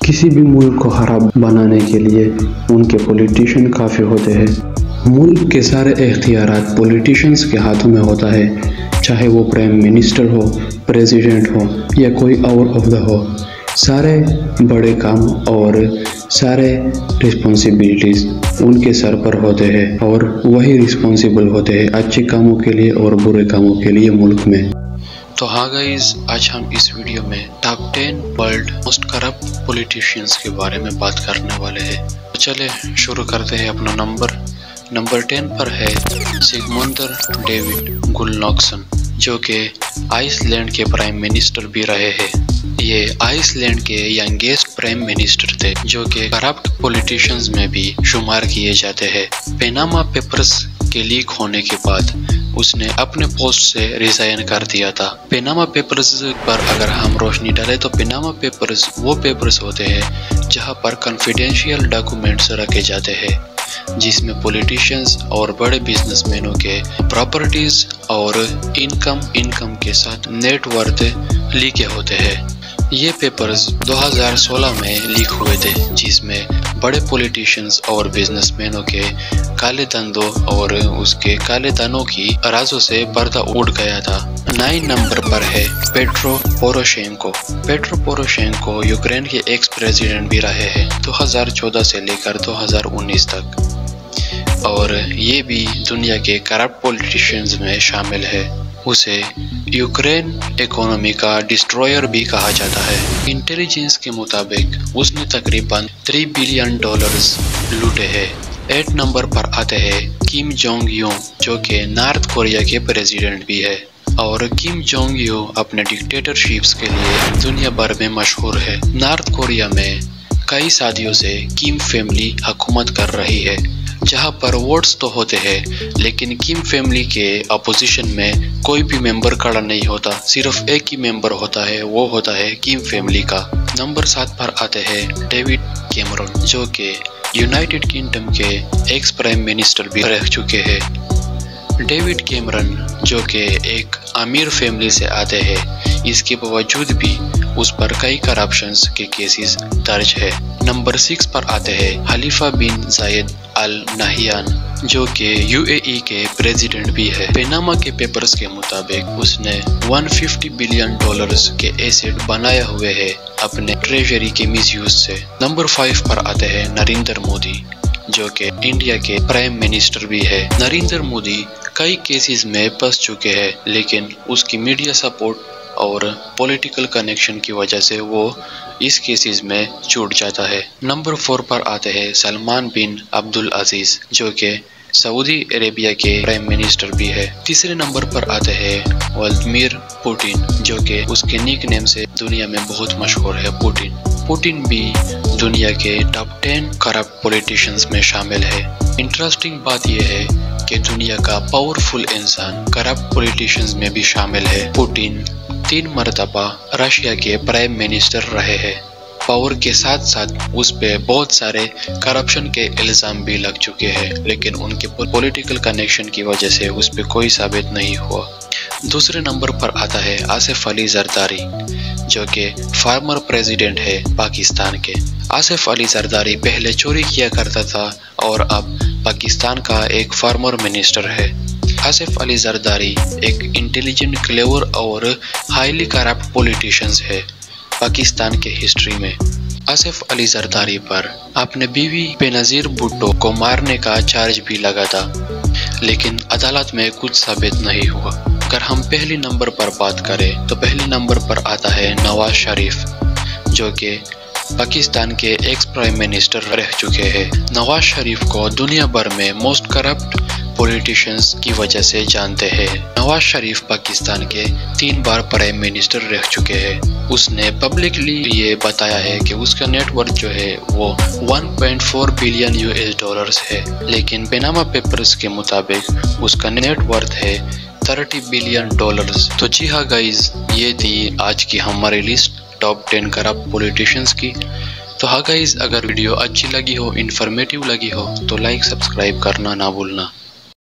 کسی بھی ملک کو خراب بنانے کے لیے ان کے پولیٹیشین کافی ہوتے ہیں۔ ملک کے سارے اختیارات پولیٹیشینز کے ہاتھوں میں ہوتا ہے، چاہے وہ پرائم منسٹر ہو، پریزیڈنٹ ہو یا کوئی اور عہدہ ہو۔ سارے بڑے کام اور سارے رسپانسبلٹیز ان کے سر پر ہوتے ہیں اور وہی رسپانسبل ہوتے ہیں اچھے کاموں کے لیے اور برے کاموں کے لیے ملک میں۔ تو ہاں گائز، آج ہم اس ویڈیو میں top 10 world most corrupt politicians کے بارے میں بات کرنے والے ہیں۔ چلے شروع کرتے ہیں اپنا نمبر 10 پر ہے سگمندر ڈیوڈ گلنوکسن، جو کہ آئس لینڈ کے پرائم منسٹر بھی رہے ہیں۔ یہ آئس لینڈ کے ینگیسٹ پرائم منسٹر تھے، جو کہ کرپٹ پولیٹیشینز میں بھی شمار کیے جاتے ہیں۔ پیناما پیپرز کے لیک ہونے کے بعد اس نے اپنے پوسٹ سے ریزائن کر دیا تھا۔ پیناما پیپرز پر اگر ہم روشنی ڈالیں تو پیناما پیپرز وہ پیپرز ہوتے ہیں جہاں پر کنفیڈینشیل ڈاکومنٹس رکھے جاتے ہیں، جس میں پولیٹیشینز اور بڑے بزنس مینوں کے پراپرٹیز اور انکم کے ساتھ نیٹ ورتھ لیکے ہوتے ہیں۔ یہ پیپرز 2016 میں لیک ہوئے تھے، جس میں بڑے پولیٹیشینز اور بزنس مینوں کے کالے دھندوں اور اس کے کالے دانوں کی رازوں سے پردہ اٹھ گیا تھا۔ 9 نمبر پر ہے petro Poroshenko. Petro Poroshenko Ukraine کے ایکس پریزیڈنٹ بھی رہے ہیں 2014 سے لے کر 2019 تک، اور یہ بھی دنیا کے کرپٹ پولیٹیشینز میں شامل ہے۔ اسے یوکرین اکانومی کا ڈسٹروئر بھی کہا جاتا ہے۔ انٹیلیجنس کے مطابق اس نے تقریباً $3 بلین لوٹے ہیں۔ 8 نمبر پر آتے ہیں کیم جونگ یو، جو کہ نارتھ کوریا کے پریزیڈنٹ بھی ہے، اور کیم جونگ یو اپنے ڈکٹیٹرشپس کے لیے دنیا بھر میں مشہور ہے۔ نارتھ کوریا میں کئی صدیوں سے کیم فیملی حکومت کر رہی ہے، جہاں پر ووٹس تو ہوتے ہیں لیکن کیم فیملی کے اپوزیشن میں کوئی بھی ممبر کھڑا نہیں ہوتا، صرف ایک ہی ممبر ہوتا ہے، وہ ہوتا ہے کیم فیملی کا۔ نمبر 7 پر آتے ہیں ڈیوڈ کیمرون، جو کہ یونائٹڈ کنگڈم کے ایکس پرائم منسٹر بھی رہ چکے ہیں۔ ڈیوڈ کیمرون جو کہ ایک امیر فیملی سے آتے ہیں، اس کے باوجود بھی اس پر کئی کرپشنز کے کیسز درج ہے۔ نمبر 6 پر آتے ہیں خلیفہ بن زاید ال نہیان، جو کہ UAE کے پریزیڈنٹ بھی ہے۔ پیناما کے پیپرز کے مطابق اس نے $150 بلین کے ایسیڈ بنائے ہوئے ہیں اپنے ٹریجری کے مس یوز سے۔ نمبر 5 پر آتے ہیں نریندر مودی، جو کہ انڈیا کے پرائم منسٹر بھی ہے۔ نریندر مودی کئی کیسز میں پھنس چکے ہیں، لیکن اس کی میڈیا سپورٹ اور پولیٹیکل کنیکشن کی وجہ سے وہ اس کیسز میں چھوٹ جاتا ہے۔ نمبر 4 پر آتے ہیں سلمان بن عبدالعزیز، جو کہ سعودی عربیہ کے پرائم منسٹر بھی ہے۔ تیسرے نمبر پر آتے ہیں ولادیمیر پوٹن، جو کہ اس کے نک نیم سے دنیا میں بہت مشہور ہے، پوٹن۔ پوٹن بھی دنیا کے ٹاپ 10 کرپٹ پولیٹیشینز میں شامل ہے۔ انٹرسٹنگ بات یہ ہے کہ دنیا کا پاورفل انسان کرپٹ پولیٹیشینز میں بھی شامل ہے۔ پوٹن 3 مرتبہ رشیا کے پرائم منسٹر رہے ہیں۔ پاور کے ساتھ ساتھ اس پہ بہت سارے کرپشن کے الزام بھی لگ چکے ہیں، لیکن ان کے پولیٹیکل کنیکشن کی وجہ سے اس پہ کوئی ثابت نہیں ہوا۔ دوسرے نمبر پر آتا ہے آصف علی زرداری، جو کہ فارمر پریزیڈنٹ ہے پاکستان کے۔ آصف علی زرداری پہلے چوری کیا کرتا تھا اور اب پاکستان کا ایک فارمر منسٹر ہے۔ آصف علی زرداری ایک انٹیلیجنٹ، کلیور اور ہائیلی کرپٹ پولیٹیشینز ہے پاکستان کے ہسٹری میں۔ آصف علی زرداری پر اپنے بیوی بینظیر بھٹو کو مارنے کا چارج بھی لگا تھا، لیکن عدالت میں کچھ ثابت نہیں ہوا۔ اگر ہم پہلی نمبر پر بات کریں تو پہلی نمبر پر آتا ہے نواز شریف، جو کہ پاکستان کے ایکس پرائم منسٹر رہ چکے ہیں۔ نواز شریف کو دنیا بھر میں موسٹ کرپٹ پولیٹیشینز کی وجہ سے جانتے ہیں۔ نواز شریف پاکستان کے 3 بار پرائم منسٹر رہ چکے ہیں۔ اس نے پبلکلی یہ بتایا ہے کہ اس کا نیٹ ورتھ جو ہے وہ $1.4 بلین ہے، لیکن پیناما پیپرز کے مطابق اس کا نیٹ ورتھ ہے $30 بلین۔ تو جی ہاں گائز، یہ تھی آج کی ہماری لسٹ ٹاپ 10 کرپٹ پولیٹیشینز کی۔ تو ہاں گائز، اگر ویڈیو اچھی لگی ہو، انفارمیٹیو لگی ہو تو لائک سبسکرائب کرنا نہ بھولنا۔